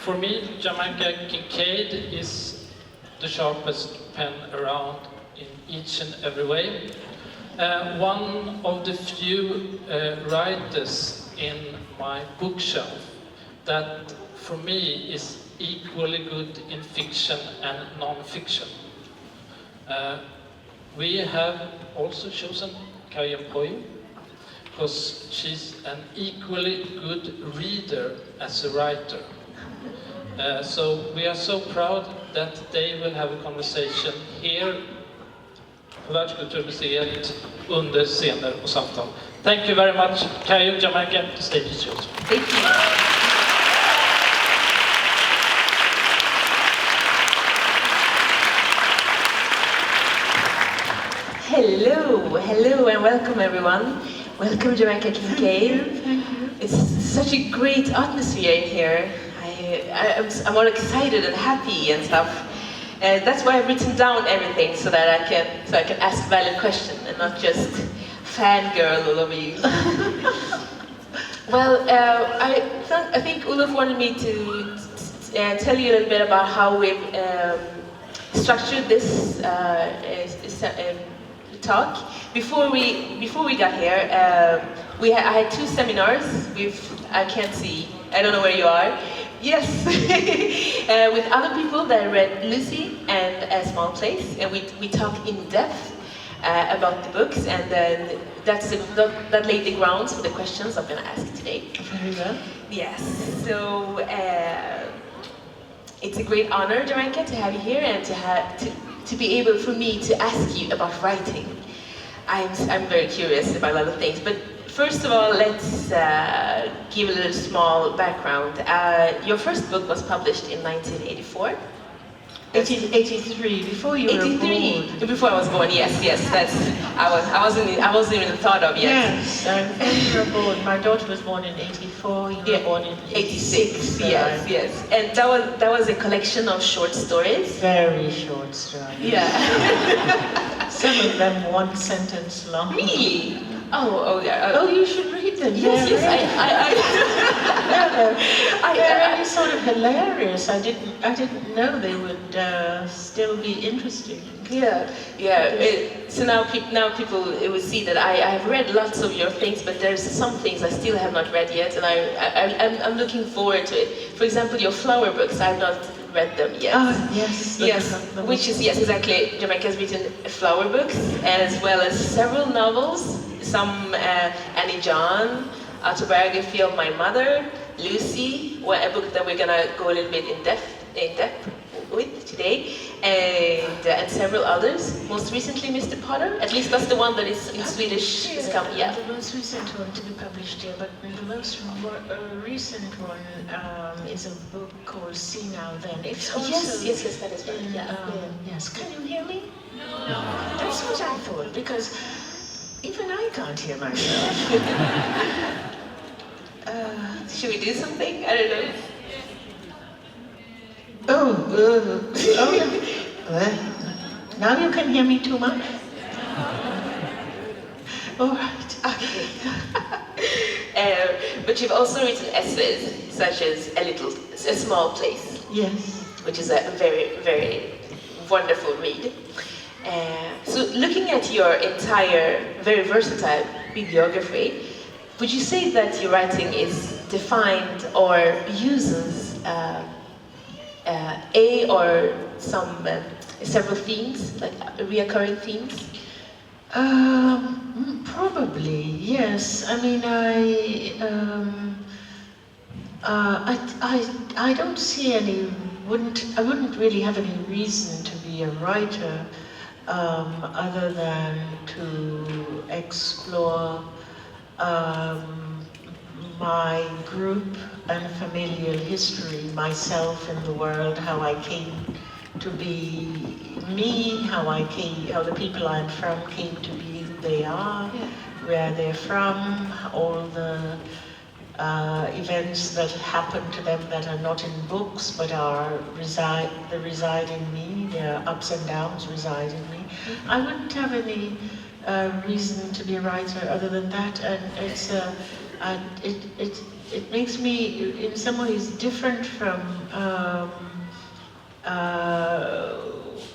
For me, Jamaica Kincaid is the sharpest pen around in each and every way. One of the few writers in my bookshelf that, for me, is equally good in fiction and non-fiction. We have also chosen Kaya Poi because she's an equally good reader as a writer. So we are so proud that they will have a conversation here på Världskulturmuseet under scener och samtal. Thank you very much. Kayo, Jamaica, the stage is yours. Thank you. Hello and welcome everyone. Welcome Jamaica Kincaid. It's such a great atmosphere in here. I'm all excited and happy and stuff. That's why I've written down everything so that I can ask valid questions and not just fangirl all over you. Well, I think Olof wanted me to tell you a little bit about how we've structured this talk. Before we got here, I had two seminars with, I can't see, I don't know where you are. Yes, with other people that read Lucy and A Small Place, and we talk in depth about the books, and then that laid the grounds for the questions I'm going to ask today. Very well. Yes, so it's a great honor, Jamaica, to have you here and to be able for me to ask you about writing. I'm very curious about a lot of things, but first of all, let's give a little small background. Your first book was published in 1984. 1883, before you were born. Before I was born, yes. I wasn't even thought of yet. Yes, before you were born. My daughter was born in 84, you were born in 86. Yes. And that was a collection of short stories. Very short stories. Yeah. Some of them one sentence long. Really? Oh, yeah. Oh, you should read them. Yes, They're really sort of hilarious. I didn't know they would still be interesting. Yeah. So now people will see that I've read lots of your things, but there's some things I still have not read yet, and I'm looking forward to it. For example, your flower books, I've not read them yet. Oh, yes. Which is, yes, exactly. Jamaica has written flower books, as well as several novels. Some Annie John, Autobiography of My Mother, Lucy, a book that we're gonna go a little bit in depth with today, and several others. Most recently, Mr. Potter. At least that's the one that is in Swedish. It's come, yeah. The most recent one to be published here, but the most recent one is a book called See Now Then. It's also yes, that is right. Yes. Can you hear me? No. That's what I thought, because even I can't hear myself. Should we do something? I don't know. Now you can hear me too much? All right. Okay. But you've also written essays, such as A Small Place. Yes. Which is a very, very wonderful read. So looking at your entire, very versatile bibliography, would you say that your writing is defined or uses several themes, like reoccurring themes? Probably, yes. I mean, I don't see I wouldn't really have any reason to be a writer other than to explore my group and familial history, myself in the world, how I came to be me, how the people I'm from came to be who they are, where they're from, all the events that happen to them that are not in books but reside in me, their ups and downs reside in me. I wouldn't have any reason to be a writer other than that, and And it makes me, in some ways, different from,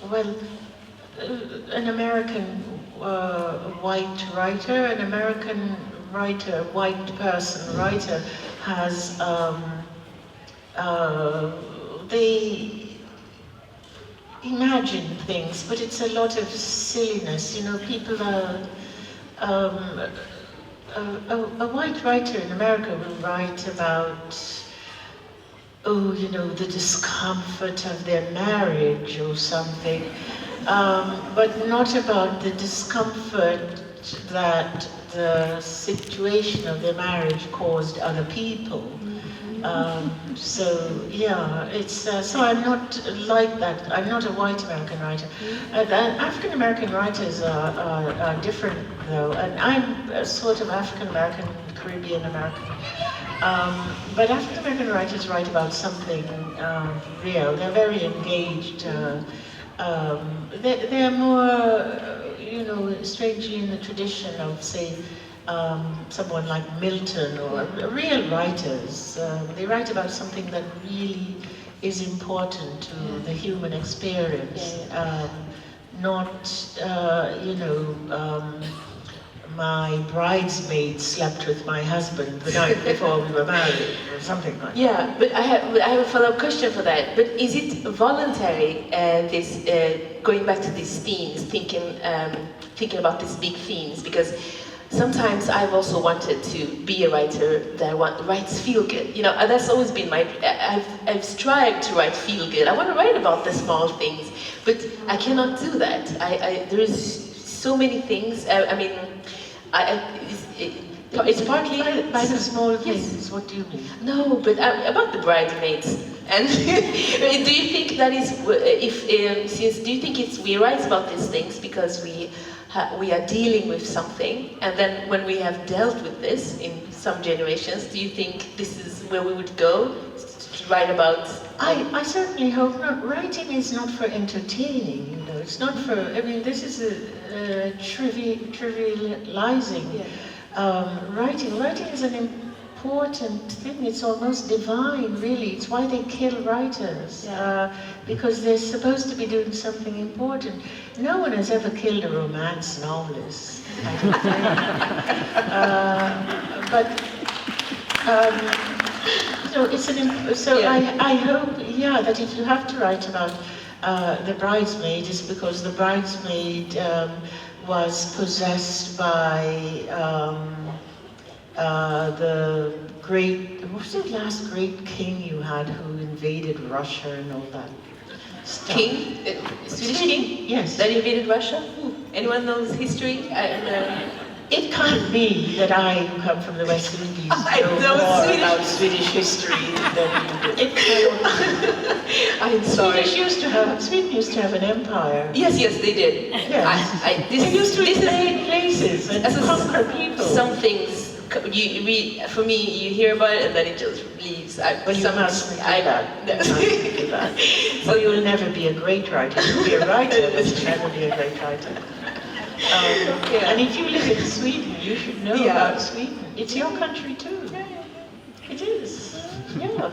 well, an American white writer, an American writer, white person writer has, they imagine things, but it's a lot of silliness. You know, people are, a white writer in America will write about, oh, you know, the discomfort of their marriage or something, but not about the discomfort that the situation of their marriage caused other people. So yeah, it's so I'm not like that. I'm not a white American writer. African American writers are different though, and I'm a sort of African American, Caribbean American. But African American writers write about something real. They're very engaged. They're more, you know, strangely in the tradition of, say, someone like Milton or real writers. They write about something that really is important to the human experience, not, you know, my bridesmaid slept with my husband the night before we were married, or something like that. Yeah, but I have a follow-up question for that. But is it voluntary, this going back to these themes, thinking about these big themes? Because sometimes I've also wanted to be a writer that writes feel good. You know, that's always been my. I've strived to write feel good. I want to write about the small things, but I cannot do that. There is so many things. I mean, it's partly by the small things. What do you mean? No, but about the bridesmaids. And do you think that is do you think we write about these things because we are dealing with something, and then when we have dealt with this in some generations, do you think this is where we would go to write about? I certainly hope not. Writing is not for entertaining, you know. It's not for, I mean, this is a trivializing. Yeah. Writing is an important thing. It's almost divine, really. It's why they kill writers, because they're supposed to be doing something important. No one has ever killed a romance novelist, I don't think. But so it's I hope, that if you have to write about the bridesmaid, it's because the bridesmaid was possessed by the great, what was the last great king you had who invaded Russia and all that stuff? King? Swedish king? Yes. That invaded Russia? Anyone knows history? It can't be that I, who come from the West Indies, know more about Swedish history than you do. It cannot. I'm sorry. Sweden used to have an empire. Yes, they did. Yes. They used to invade places and conquer people. Some things, for me, you hear about it and then it just leaves. Well, you mustn't do that. So you'll never be a great writer. You'll be a writer, but you'll never be a great writer. And if you live in Sweden, you should know about Sweden. It's your country too. It is. Yeah.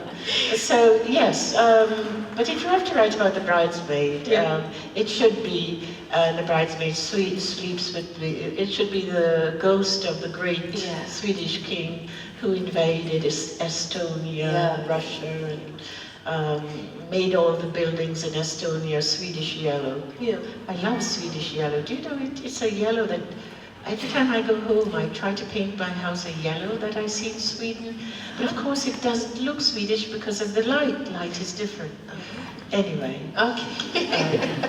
So yes, but if you have to write about the bridesmaid, it should be the bridesmaid sleeps with it should be the ghost of the great Swedish king who invaded Estonia, Russia, and made all the buildings in Estonia Swedish yellow. Yeah. I love Swedish yellow. Do you know it's a yellow that every time I go home I try to paint my house a yellow that I see in Sweden. But of course it doesn't look Swedish because of the light. Light is different. Anyway. Okay.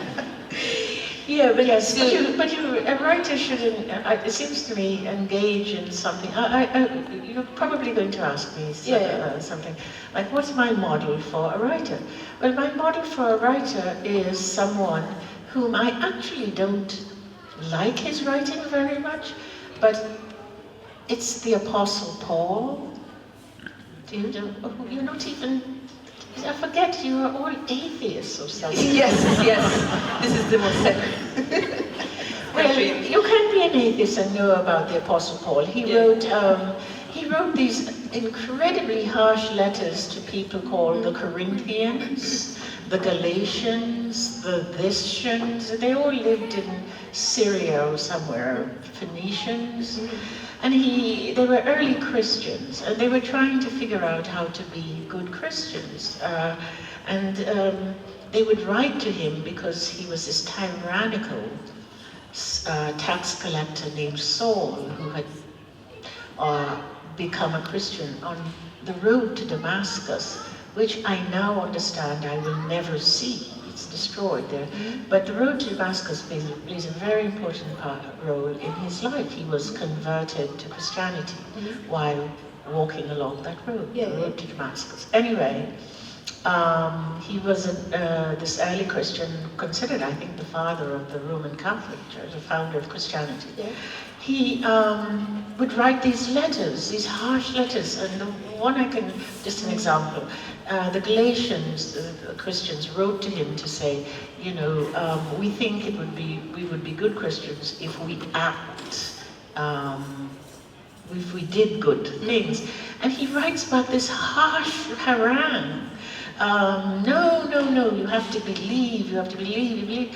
But yes, but a writer should, it seems to me, engage in something. You're probably going to ask me something, like what's my model for a writer? Well, my model for a writer is someone whom I actually don't like his writing very much, but it's the Apostle Paul. You're not even, I forget, you are all atheists or something. Yes. This is the most Well, you can be an atheist and know about the Apostle Paul. He wrote wrote these incredibly harsh letters to people called the Corinthians, the Galatians, the Thicians. They all lived in Syria or somewhere, Phoenicians. And they were early Christians, and they were trying to figure out how to be good Christians. They would write to him because he was this tyrannical tax collector named Saul, who had become a Christian on the road to Damascus, which I now understand I will never see. It's destroyed there. But the road to Damascus plays a very important role in his life. He was converted to Christianity while walking along that road, the road to Damascus. Anyway, he was this early Christian, considered, I think, the father of the Roman Catholic Church, the founder of Christianity. Yeah. He would write these letters, these harsh letters, and the one just an example, the Galatians, the Christians, wrote to him to say, you know, we think we would be good Christians if we if we did good things. And he writes back this harsh harangue. No, you have to believe, you believe.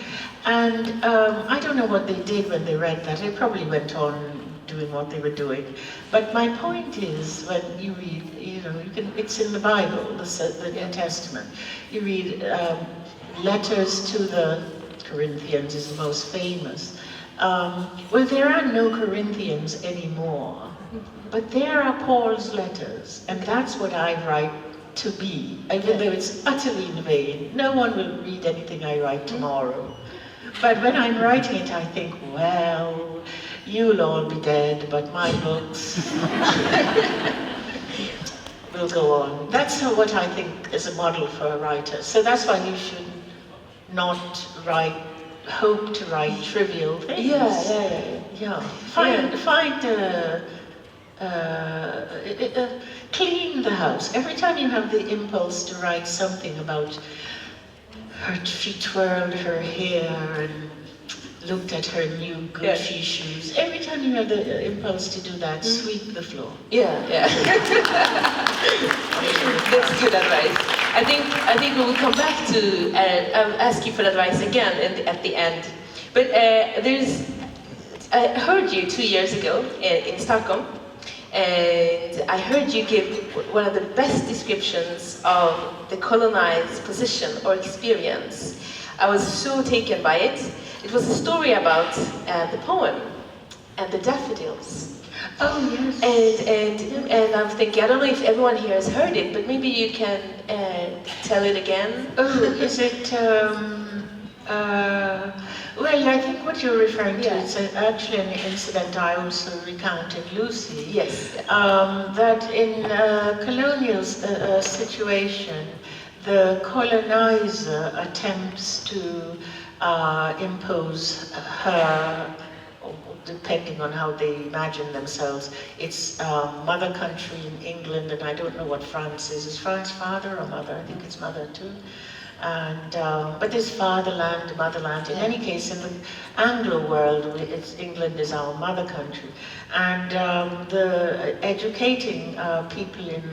And I don't know what they did when they read that. They probably went on doing what they were doing. But my point is, when you read, you know, it's in the Bible, the New Testament. You read letters to the Corinthians is the most famous. Well, there are no Corinthians anymore, but there are Paul's letters, and that's what I write to be, even though it's utterly in vain. No one will read anything I write tomorrow. But when I'm writing it, I think, well, you'll all be dead, but my books will go on. That's what I think is a model for a writer. So that's why you should not hope to write trivial things. Yeah. Clean the house. Every time you have the impulse to write something about she twirled her hair and looked at her new Gucci shoes. Every time you have the impulse to do that, sweep the floor. Yeah. That's good advice. I think we will come back to I'll ask you for advice again at the end. But I heard you 2 years ago in Stockholm, and I heard you give one of the best descriptions of the colonized position or experience. I was so taken by it. It was a story about the poem and the daffodils. Oh yes. And I'm thinking, I don't know if everyone here has heard it, but maybe you can tell it again. Oh, is it? Well, I think what you're referring to is actually an incident I also recounted, Lucy. Yes. That in a colonial situation, the colonizer attempts to impose her, depending on how they imagine themselves, its mother country in England, and I don't know what France is. Is France father or mother? I think it's mother too. And but there's fatherland, motherland. In any case, in the Anglo world, England is our mother country, and the educating people in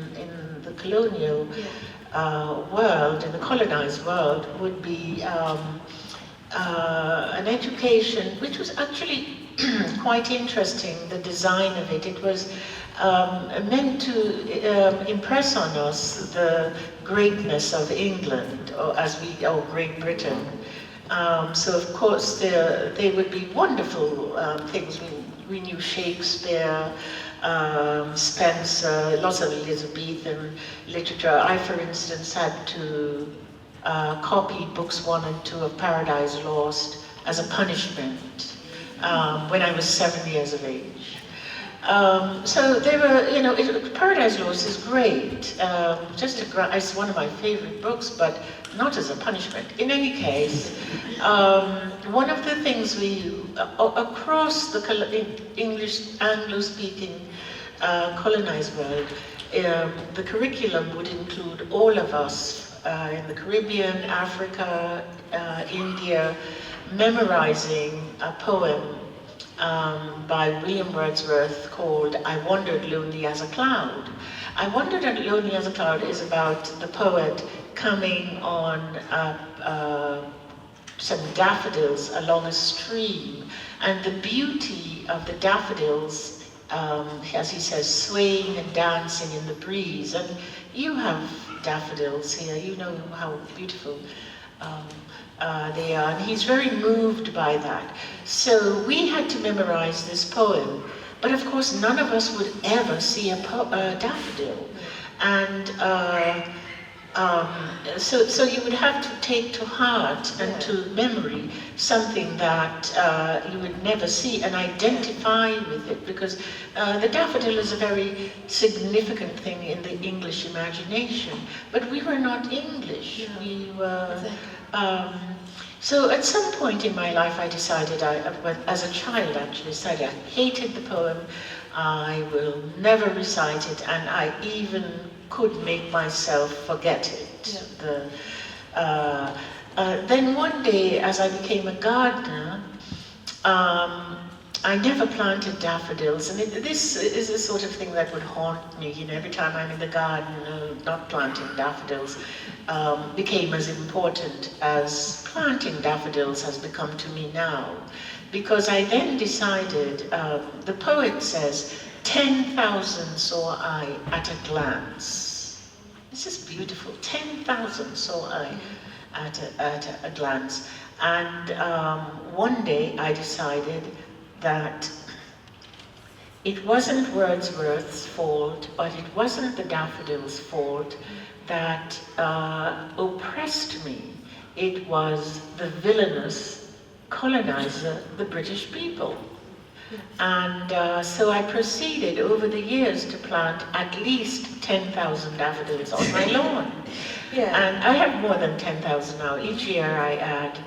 the colonial world, in the colonized world, would be an education which was actually quite interesting. The design of it, it was meant to impress on us the greatness of England, or Great Britain. So of course they would be wonderful things. We knew Shakespeare, Spencer, lots of Elizabethan literature. I, for instance, had to copy books 1 and 2 of Paradise Lost as a punishment when I was 7 years of age. So they were, Paradise Lost is great. It's one of my favorite books, but not as a punishment. In any case, one of the things across the English, Anglo-speaking colonized world, the curriculum would include all of us in the Caribbean, Africa, India, memorizing a poem by William Wordsworth called I Wandered Lonely as a Cloud. I Wandered Lonely as a Cloud is about the poet coming on some daffodils along a stream, and the beauty of the daffodils, as he says, swaying and dancing in the breeze. And you have daffodils here, you know how beautiful they are, and he's very moved by that. So we had to memorize this poem, but of course none of us would ever see a daffodil. And so you would have to take to heart and to memory something that you would never see and identify with it, because the daffodil is a very significant thing in the English imagination. But we were not English. Yeah. We were. Exactly. So at some point in my life I decided, as a child actually, decided I hated the poem, I will never recite it, and I even could make myself forget it. Yeah. Then one day, as I became a gardener, I never planted daffodils, and this is the sort of thing that would haunt me. You know, every time I'm in the garden, not planting daffodils became as important as planting daffodils has become to me now. Because I then decided, the poet says, 10,000 saw I at a glance. This is beautiful. 10,000 saw I at a glance. And one day I decided that it wasn't Wordsworth's fault, but it wasn't the daffodils' fault that oppressed me. It was the villainous colonizer, the British people. And so I proceeded over the years to plant at least 10,000 daffodils on my lawn. Yeah. And I have more than 10,000 now. Each year I add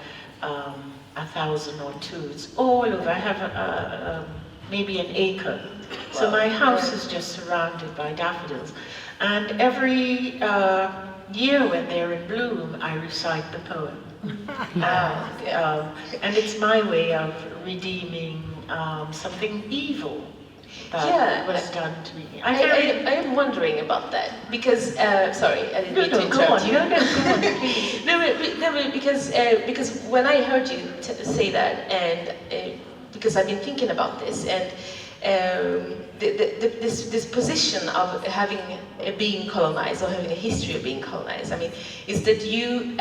1,000 or two. It's all over. I have maybe an acre. Wow. So my house is just surrounded by daffodils. And every year when they're in bloom, I recite the poem. And it's my way of redeeming something evil that was done to me. I am wondering about that, because, sorry, I didn't mean to interrupt you. Go on, please. No, because when I heard you say that, and because I've been thinking about this, and this position of having being colonized, or having a history of being colonized, I mean, is that you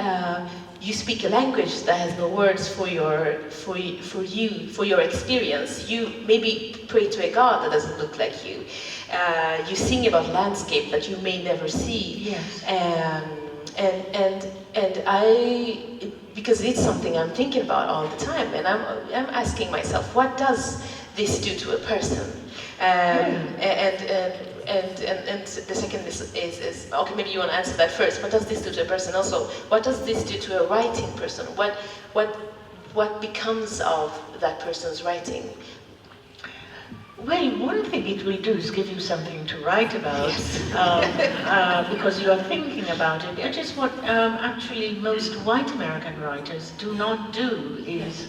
speak a language that has no words for your experience. You maybe pray to a god that doesn't look like you. You sing about landscape that you may never see. Yes. And I, because it's something I'm thinking about all the time, and I'm asking myself, what does this do to a person? And the second is okay, maybe you want to answer that first. What does this do to a person? Also, what does this do to a writing person? What becomes of that person's writing? Well, one thing it will do is give you something to write about, because you are thinking about it, which is what actually most white American writers do not do, is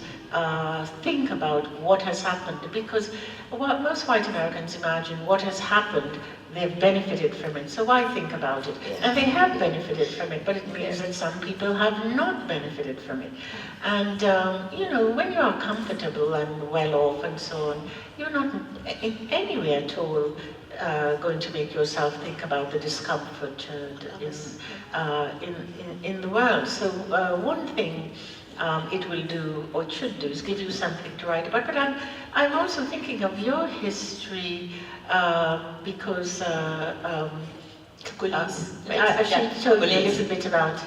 think about what has happened, because most white Americans imagine what has happened, they've benefited from it, so why think about it? And they have benefited from it, but it means that some people have not benefited from it. And, you know, when you are comfortable and well off and so on, you're not in any way at all going to make yourself think about the discomfort in the world. So one thing it will do, or it should do, is give you something to write about. But I'm also thinking of your history, because I should tell you a little bit about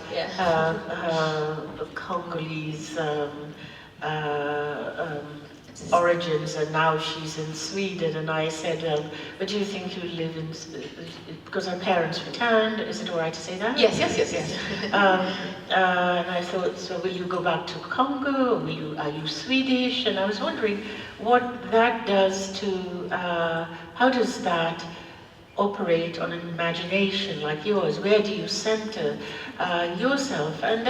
Congolese origins, and now she's in Sweden, and I said, but do you think you live in, because her parents returned, is it all right to say that? Yes. And I thought, so will you go back to Congo, or are you Swedish? And I was wondering what that does to, how does that operate on an imagination like yours? Where do you center yourself? And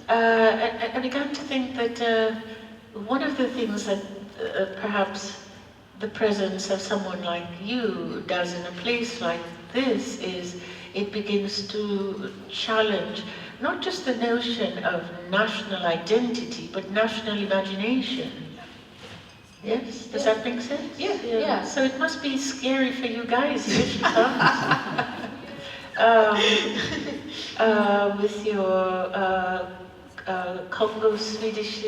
I began to think that one of the things that perhaps the presence of someone like you does in a place like this is it begins to challenge not just the notion of national identity, but national imagination. Yes? Does that make sense? Yeah. So it must be scary for you guys here she comes. With your Congo Swedish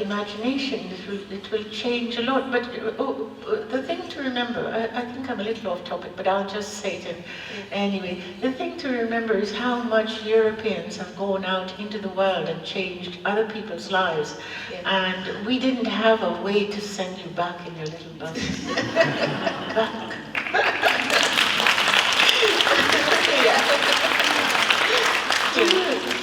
imagination, it will change a lot. But the thing to remember, I think I'm a little off topic, but I'll just say it anyway. The thing to remember is how much Europeans have gone out into the world and changed other people's lives. And we didn't have a way to send you back in your little boat. Back.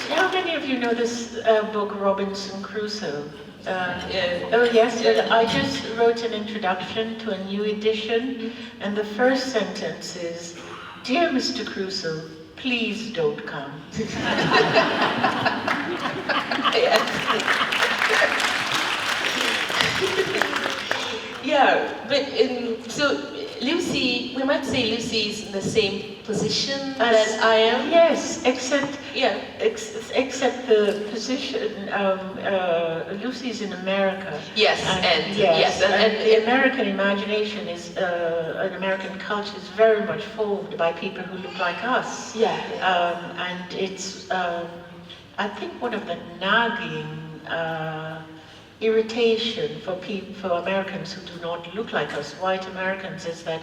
How many of you know this book, Robinson Crusoe? Oh yes, well, I just wrote an introduction to a new edition, and the first sentence is, "Dear Mr. Crusoe, please don't come." Yeah, but so Lucy, we might say Lucy is in the same position that I am. Yes, except except the position. Lucy's in America. Yes, and the American imagination is an American culture is very much formed by people who look like us. And it's I think one of the nagging irritation for Americans who do not look like us, white Americans, is that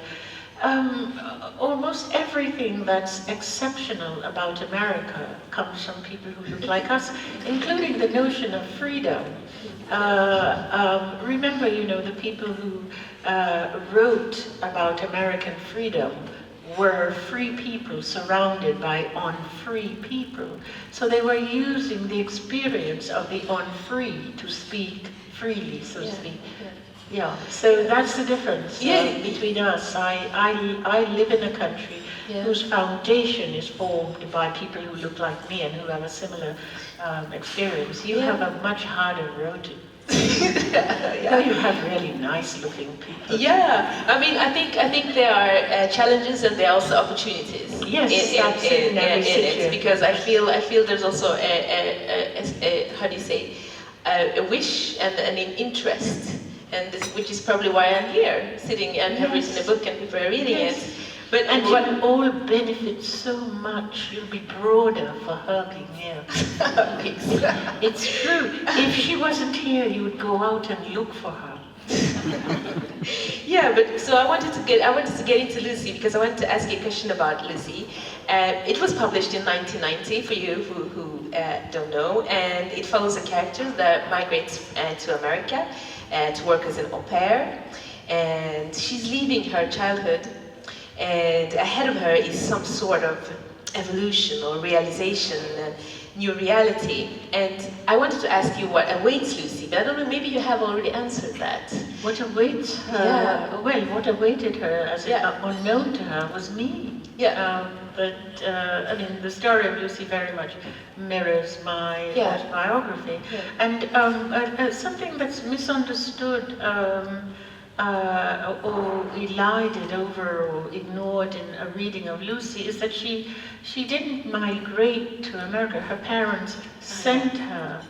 almost everything that's exceptional about America comes from people who look like us, including the notion of freedom. Remember, the people who wrote about American freedom were free people surrounded by unfree people. So they were using the experience of the unfree to speak freely, so to speak. Yeah, so that's the difference between us. I live in a country whose foundation is formed by people who look like me and who have a similar experience. You have a much harder road to though you have really nice looking people. Yeah, I mean, I think there are challenges and there are also opportunities. Yes, in it, because I feel there's also a how do you say, a wish and an interest, and which is probably why I'm here, sitting and have written a book and people are reading it. But you all benefit so much. You'll be broader for hugging here. It's true. If she wasn't here, you would go out and look for her. Yeah, but so I wanted to get into Lucy because I wanted to ask you a question about Lucy. It was published in 1990 for you who don't know, and it follows a character that migrates to America to work as an au pair, and she's leaving her childhood. And ahead of her is some sort of evolution or realization, new reality. And I wanted to ask you what awaits Lucy, but I don't know, maybe you have already answered that. What awaits her? Well, what awaited her, as unknown to her, was me. But I mean, the story of Lucy very much mirrors my autobiography. And something that's misunderstood or elided over or ignored in a reading of Lucy is that she didn't migrate to America. Her parents sent her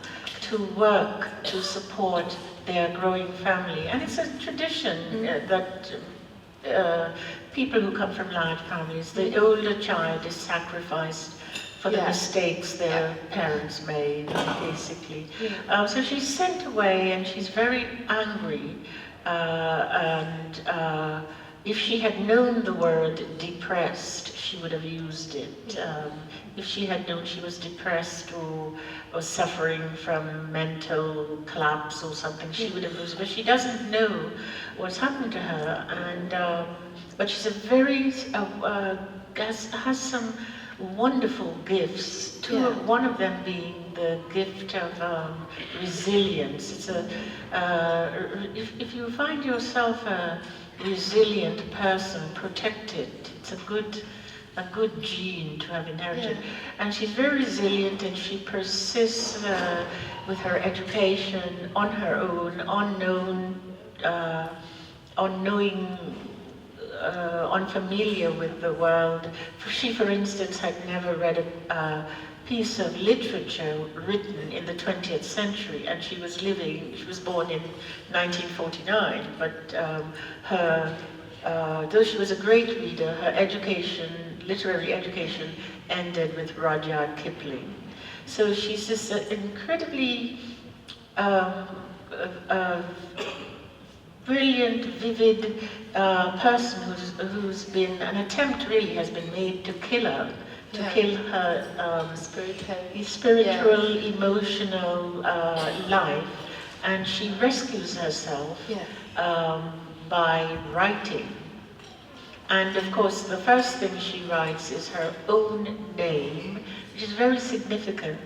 to work to support their growing family. And it's a tradition that people who come from large families, the older child is sacrificed for the mistakes their parents made, basically. So she's sent away and she's very angry. And if she had known the word depressed, she would have used it. If she had known she was depressed or suffering from mental collapse or something, she would have used it. But she doesn't know what's happened to her. And but she's a very has some wonderful gifts. One of them being the gift of resilience. It's if you find yourself a resilient person, protected, it's a good a good gene to have inherited. And she's very resilient, and she persists with her education on her own, unfamiliar with the world. She, for instance, had never read a piece of literature written in the 20th century, and she was born in 1949, but though she was a great reader, her literary education, ended with Rudyard Kipling. So she's this incredibly brilliant, vivid person who's been, an attempt really has been made to kill her, kill her spiritual, emotional life, and she rescues herself by writing. And of course, the first thing she writes is her own name, which is very significant.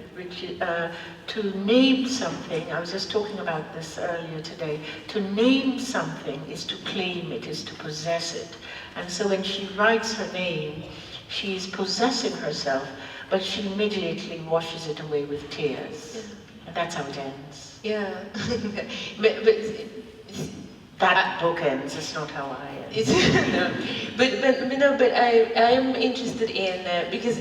To name something, I was just talking about this earlier today, to name something is to claim it, is to possess it. And so when she writes her name, she's possessing herself, but she immediately washes it away with tears. And that's how it ends. Yeah. That book ends, it's not how I end. But I'm interested in, because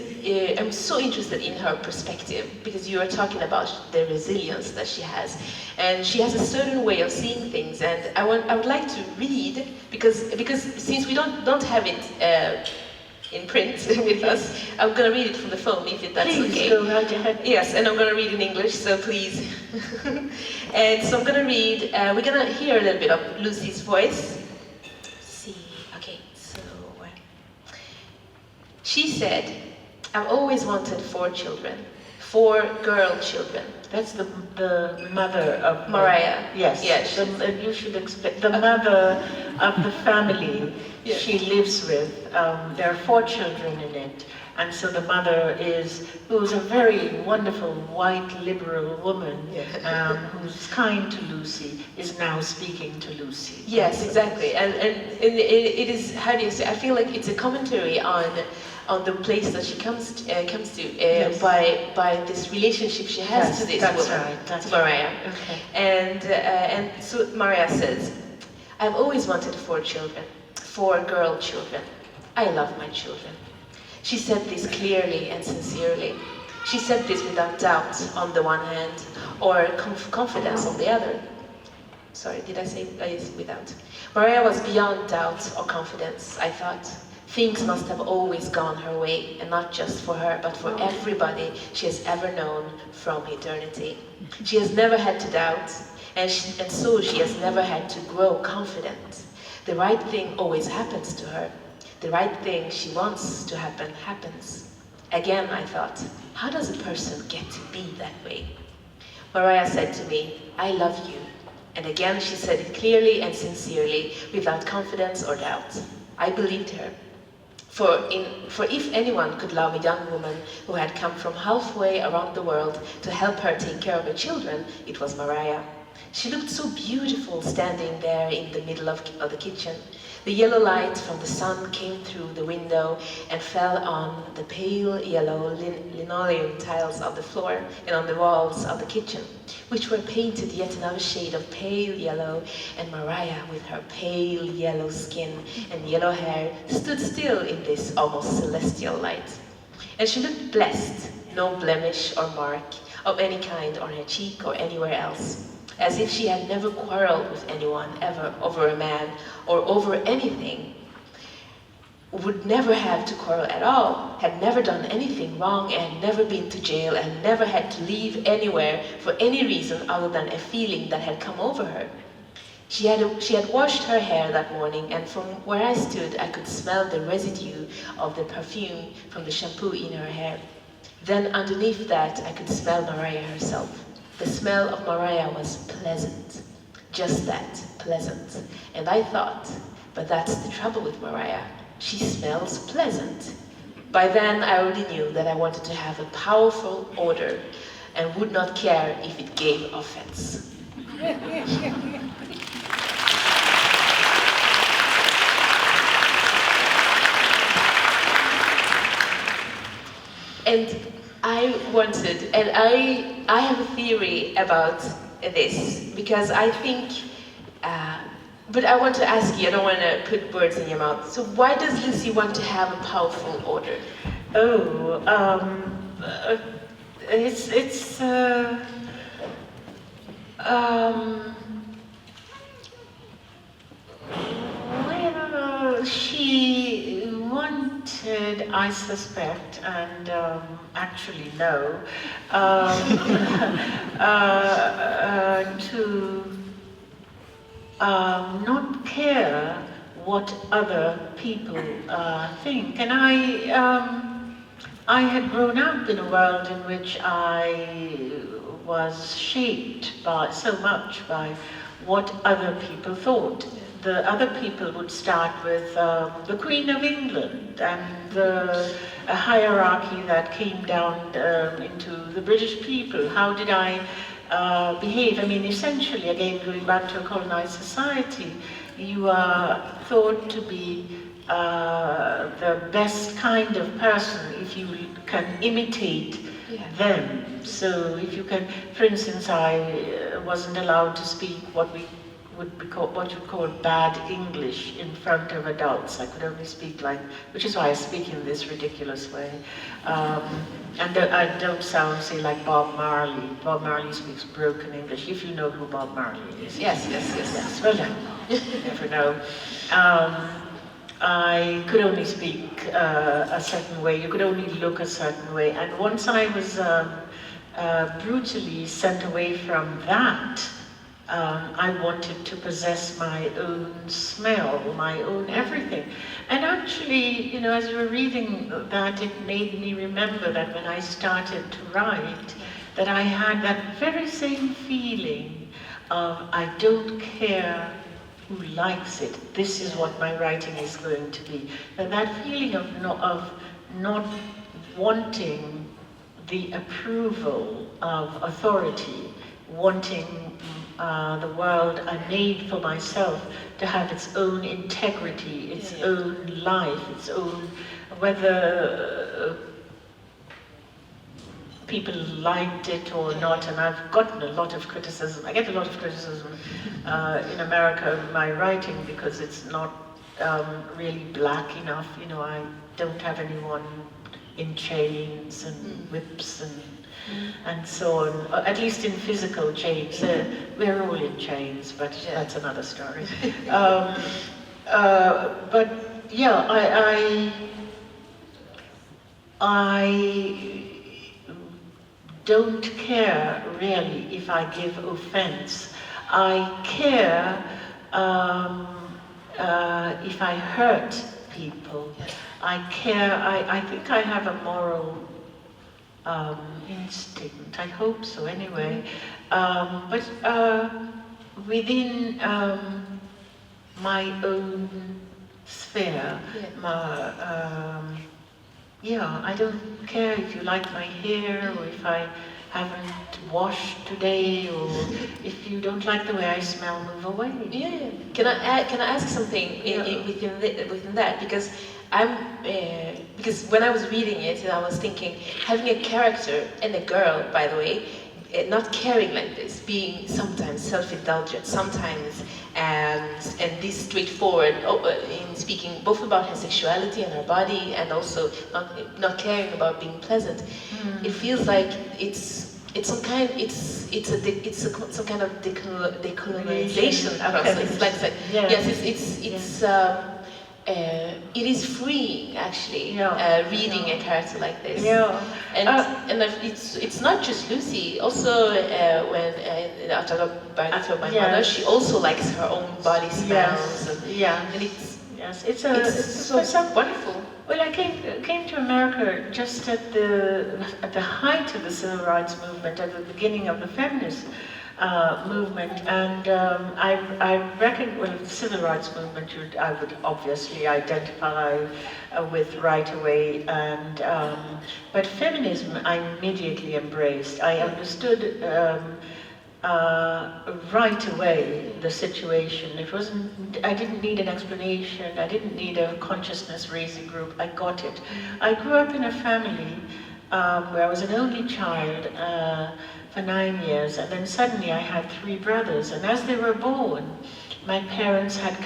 I'm so interested in her perspective, because you are talking about the resilience that she has. And she has a certain way of seeing things, and I would like to read, because since we don't have it in print with us, I'm going to read it from the phone, if that's please, okay. Go right ahead. Yes, and I'm going to read in English, so please. And so I'm going to read, we're going to hear a little bit of Lucy's voice. See, okay, so she said, I've always wanted 4 children, 4 girl children. That's the mother of Mariah. Yes. Yes. You should expect the mother of the family she lives with. There are 4 children in it, and so the mother who's a very wonderful white liberal woman who's kind to Lucy, is now speaking to Lucy. Yes, exactly, and it is, how do you say? I feel like it's a commentary on the place that she comes to by this relationship she has to this woman, to Mariah. Okay. And so Mariah says, I've always wanted 4 children, 4 girl children. I love my children. She said this clearly and sincerely. She said this without doubt on the one hand, or confidence on the other. Sorry, did I say without? Mariah was beyond doubt or confidence, I thought. Things must have always gone her way, and not just for her, but for everybody she has ever known from eternity. She has never had to doubt, and so she has never had to grow confident. The right thing always happens to her. The right thing she wants to happen happens. Again, I thought, how does a person get to be that way? Mariah said to me, I love you. And again she said it clearly and sincerely, without confidence or doubt. I believed her. For if anyone could love a young woman who had come from halfway around the world to help her take care of her children, it was Mariah. She looked so beautiful standing there in the middle of the kitchen. The yellow light from the sun came through the window and fell on the pale yellow linoleum tiles of the floor and on the walls of the kitchen, which were painted yet another shade of pale yellow, and Mariah, with her pale yellow skin and yellow hair, stood still in this almost celestial light. And she looked blessed, no blemish or mark of any kind on her cheek or anywhere else, as if she had never quarreled with anyone ever over a man or over anything, would never have to quarrel at all, had never done anything wrong, and had never been to jail, and never had to leave anywhere for any reason other than a feeling that had come over her. She had washed her hair that morning, and from where I stood I could smell the residue of the perfume from the shampoo in her hair. Then underneath that I could smell Mariah herself. The smell of Mariah was pleasant, just that, pleasant. And I thought, but that's the trouble with Mariah. She smells pleasant. By then I already knew that I wanted to have a powerful odor and would not care if it gave offense. And I wanted, and I have a theory about this, because I think, but I want to ask you, I don't want to put words in your mouth. So why does Lucy want to have a powerful order? Oh, it's well, she wanted, I suspect, and actually no, to not care what other people think. And I had grown up in a world in which I was shaped by so much by what other people thought. The other people would start with the Queen of England and a hierarchy that came down into the British people. How did I behave? I mean, essentially, again, going back to a colonized society, you are thought to be the best kind of person if you can imitate them. So if you can, for instance, I wasn't allowed to speak what you call bad English in front of adults. I could only speak which is why I speak in this ridiculous way. And I don't sound, say, like Bob Marley. Bob Marley speaks broken English, if you know who Bob Marley is. Yes. Well, you never know. I could only speak a certain way, you could only look a certain way. And once I was brutally sent away from that, I wanted to possess my own smell, my own everything. And actually, you know, as you were reading that, it made me remember that when I started to write, that I had that very same feeling of, I don't care who likes it, this is what my writing is going to be. And that feeling of not wanting the approval of authority, wanting the world I made for myself to have its own integrity, its own life, its own, whether people liked it or not. And I've gotten a lot of criticism. I get a lot of criticism in America of my writing because it's not really black enough. You know, I don't have anyone in chains and whips and so on, at least in physical chains. We're all in chains, but that's another story. But yeah, I don't care really if I give offense. I care if I hurt people. I care, I think I have a moral instinct, I hope so anyway. But within my own sphere, I don't care if you like my hair or if I haven't washed today or if you don't like the way I smell, move away. Yeah. Can I ask something within that? Because because when I was reading it, and I was thinking, having a character and a girl, by the way, not caring like this, being sometimes self-indulgent, sometimes and this straightforward in speaking both about her sexuality and her body, and also not caring about being pleasant. It feels like it's some kind of decolonization process. It is freeing actually, reading a character like this. And it's not just Lucy. Also, when I talk about my mother, she also likes her own body smells. And it's so wonderful. Well, I came to America just at the height of the civil rights movement, at the beginning of the feminist movement, and I reckon, well, the civil rights movement I would obviously identify with right away, and but feminism I immediately embraced. I understood right away the situation. I didn't need an explanation, I didn't need a consciousness raising group, I got it. I grew up in a family where I was an only child for 9 years, and then suddenly I had 3 brothers, and as they were born, my parents had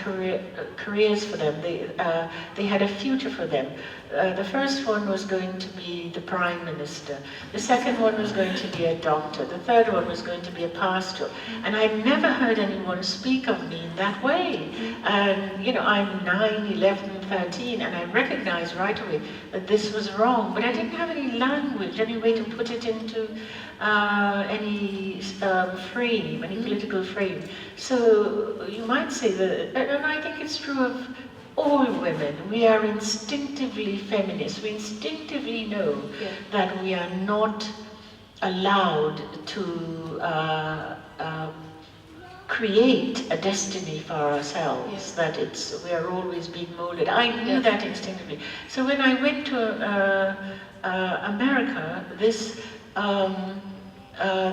careers for them. They had a future for them. The first one was going to be the prime minister. The second one was going to be a doctor. The third one was going to be a pastor. And I never heard anyone speak of me in that way. And, you know, I'm 9, 11, 13, and I recognized right away that this was wrong. But I didn't have any language, any way to put it into any frame, any political frame. So you might say that, and I think it's true of all women, we are instinctively feminist. We instinctively know that we are not allowed to create a destiny for ourselves, that we are always being molded. I knew that instinctively. So when I went to America, this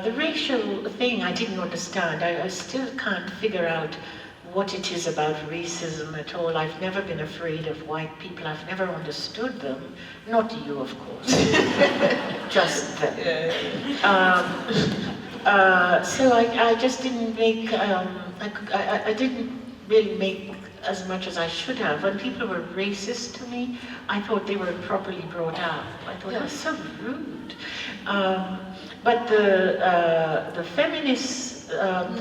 the racial thing I didn't understand. I still can't figure out what it is about racism at all. I've never been afraid of white people. I've never understood them. Not you, of course. Just them. So I just didn't make, I didn't really make as much as I should have. When people were racist to me, I thought they were properly brought up. I thought, that's so rude. But the feminist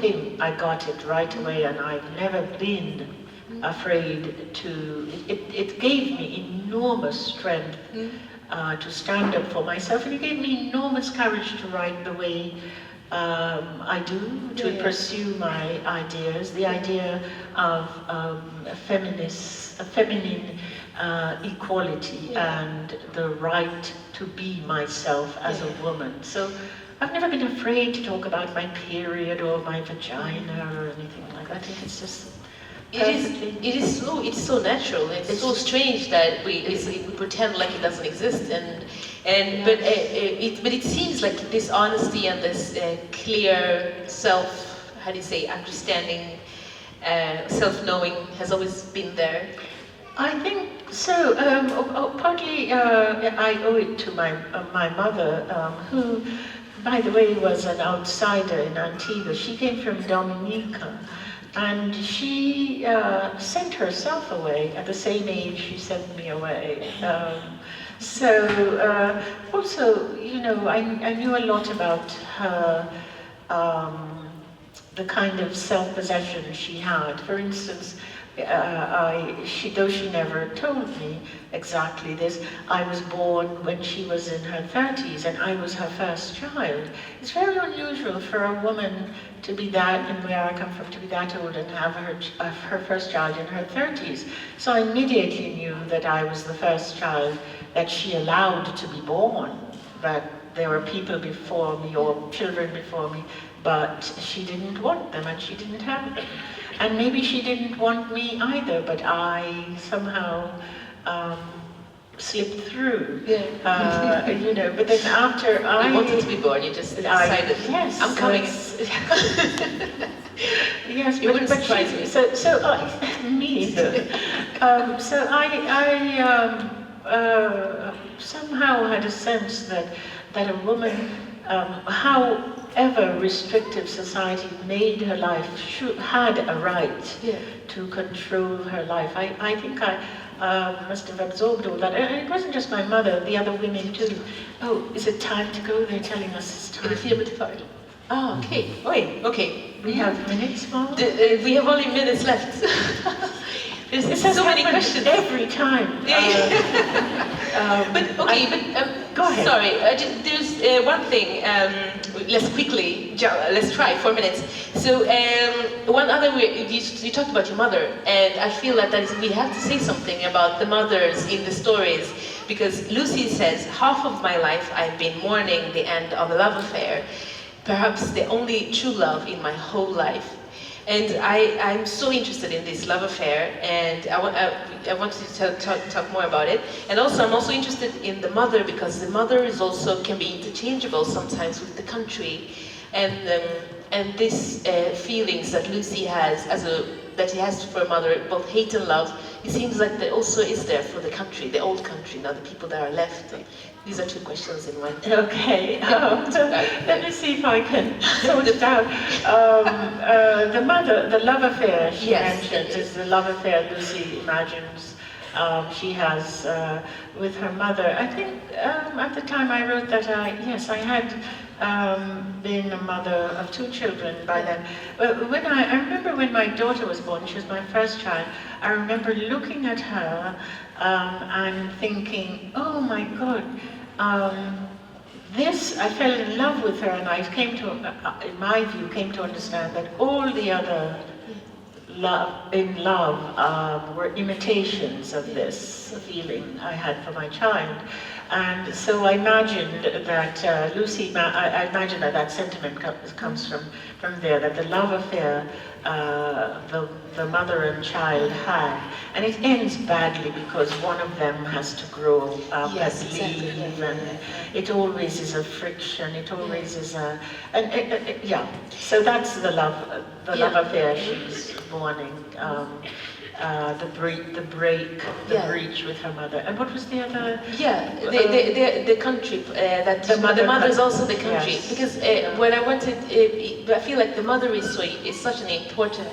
thing, I got it right away, and I've never been afraid to, it gave me enormous strength to stand up for myself, and it gave me enormous courage to write the way I do, to pursue my ideas, the idea of feminine equality and the right to be myself as a woman. So I've never been afraid to talk about my period or my vagina or anything like that. I think it's just it's so natural. It's so strange that we pretend like it doesn't exist, but it seems like this honesty and this clear understanding, self-knowing has always been there. I think so. Partly I owe it to my mother, who, by the way, was an outsider in Antigua. She came from Dominica, and she sent herself away at the same age she sent me away. Also, you know, I knew a lot about her, the kind of self-possession she had. For instance, though she never told me exactly this, I was born when she was in her 30s, and I was her first child. It's very unusual for a woman to be that, and where I come from, to be that old and have her first child in her 30s. So I immediately knew that I was the first child that she allowed to be born, that there were people before me or children before me, but she didn't want them and she didn't have them. And maybe she didn't want me either, but I somehow slipped through. You know, but then after I wanted to be born, you just decided, yes, I'm coming. Yes, it wouldn't surprise me. Me either. So I somehow had a sense that a woman, however restrictive society made her life, had a right to control her life. I think I must have absorbed all that. And it wasn't just my mother, the other women too. Oh, is it time to go? They're telling us it's time. Oh, okay. Wait, okay. We have minutes more? We have only minutes left. There's so many questions. Every time. But go ahead. Sorry, there's one thing. Let's try 4 minutes. So one other way, you talked about your mother, and I feel that we have to say something about the mothers in the stories, because Lucy says, half of my life I've been mourning the end of a love affair, perhaps the only true love in my whole life. And I'm so interested in this love affair, and I want you to talk more about it. And also, I'm also interested in the mother, because the mother can be interchangeable sometimes with the country, and this feelings that Lucy has that he has for a mother, both hate and love, it seems like there also is there for the country, the old country, now the people that are left. These are two questions in one. Okay, let me see if I can sort it out. The love affair she mentioned is the love affair Lucy imagines she has with her mother. I think at the time I wrote that, yes, I had been a mother of 2 children by then. But when I remember when my daughter was born, she was my first child, I remember looking at her and thinking, oh my God, I fell in love with her, and I came to, in my view, came to understand that all the other love were imitations of this feeling I had for my child. And so I imagined that Lucy, I imagine that sentiment comes from there, that the love affair the mother and child had, and it ends badly because one of them has to grow up and leave, and it always is a friction, it always is a, so that's the love affair she's mourning. The breach with her mother. And what was the other? Yeah, the country, that the mother is also the country. Yes. Because when I wanted, I feel like the mother is such an important,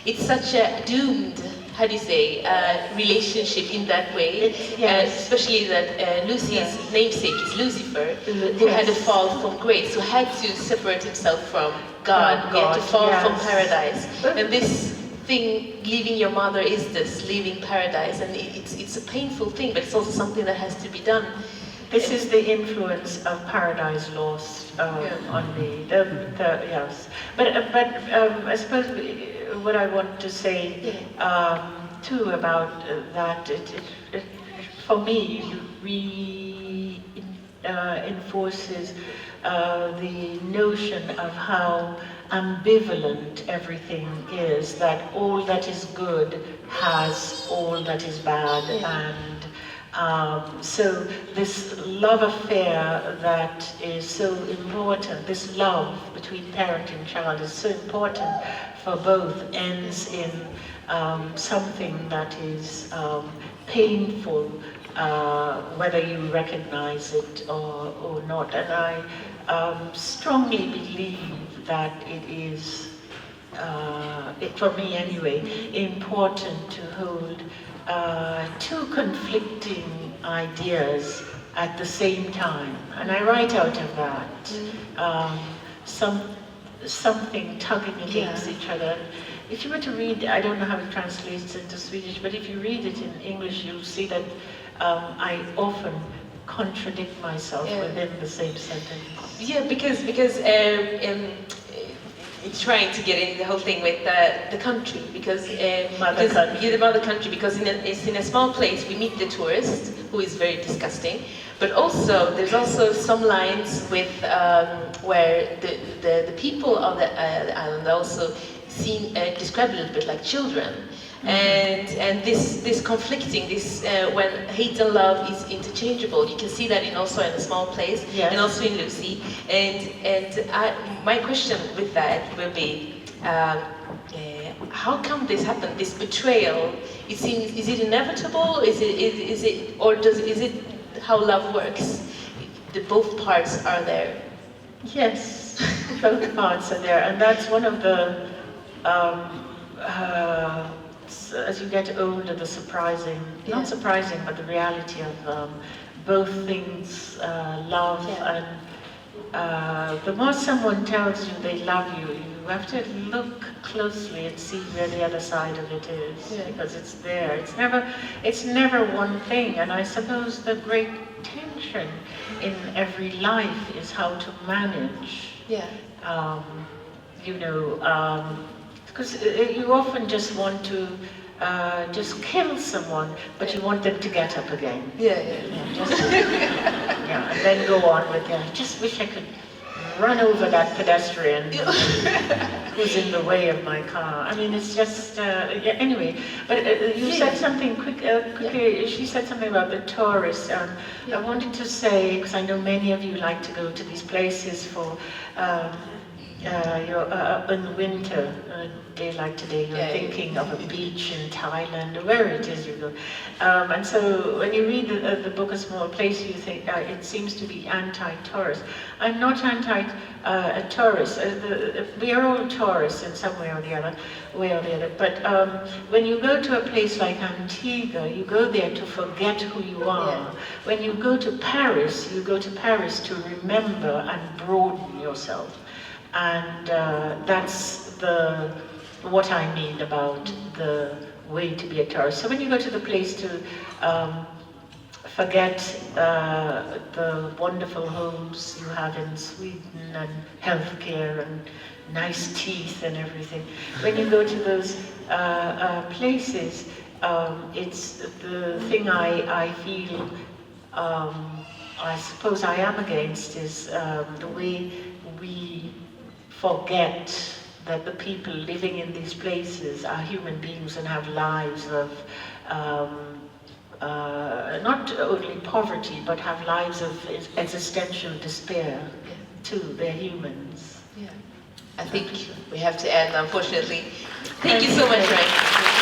it's such a doomed, how do you say, relationship in that way. Especially that Lucy's namesake is Lucifer, who had a fall from grace, who had to separate himself from God. He had to fall from paradise. And this thing, leaving your mother, is this leaving paradise, and it's a painful thing, but it's also something that has to be done. This is the influence of Paradise Lost on me. Yes, but I suppose what I want to say too about that, it for me reinforces the notion of how ambivalent everything is, that all that is good has all that is bad, and so this love affair that is so important, this love between parent and child is so important for both, ends in something that is painful, whether you recognize it or not. And I strongly believe that it is, for me anyway, important to hold 2 conflicting ideas at the same time. And I write out of that. Something tugging against each other. If you were to read, I don't know how it translates into Swedish, but if you read it in English, you'll see that I often contradict myself within the same sentence. Yeah, because it's trying to get in the whole thing with the country, because the mother country, because it's in a small place. We meet the tourist, who is very disgusting, but also there's also some lines with where the people of the island are also described a little bit like children. And this conflicting, when hate and love is interchangeable. You can see that also in a small place, and also in Lucy. And my question with that will be, how come this happened? This betrayal? Is it inevitable? Is it how love works? Both parts are there. Yes, both parts are there, and that's one of the. As you get older, the surprising, not surprising, but the reality of both things, love and the more someone tells you they love you, you have to look closely and see where the other side of it is, because it's there. It's never one thing, and I suppose the great tension in every life is how to manage. Because you often just want to just kill someone, but you want them to get up again. And then go on with I just wish I could run over that pedestrian who's in the way of my car. I mean, it's just, anyway. But you said something quickly, she said something about the tourists. I wanted to say, because I know many of you like to go to these places for you're in winter, a day like today, you're thinking of a beach in Thailand, or wherever it is you go. And so when you read the book A Small Place, you think it seems to be anti-tourist. I'm not anti-tourist. We are all tourists in some way or the other. But when you go to a place like Antigua, you go there to forget who you are. Yeah. When you go to Paris, you go to Paris to remember and broaden yourself. And that's what I mean about the way to be a tourist. So when you go to the place to forget the wonderful homes you have in Sweden and healthcare and nice teeth and everything, when you go to those places, it's the thing I feel, I suppose I am against is the way we forget that the people living in these places are human beings and have lives of not only poverty, but have lives of existential despair too. They're humans. Yeah. I think we have to end, unfortunately. Thank you so much, Ryan.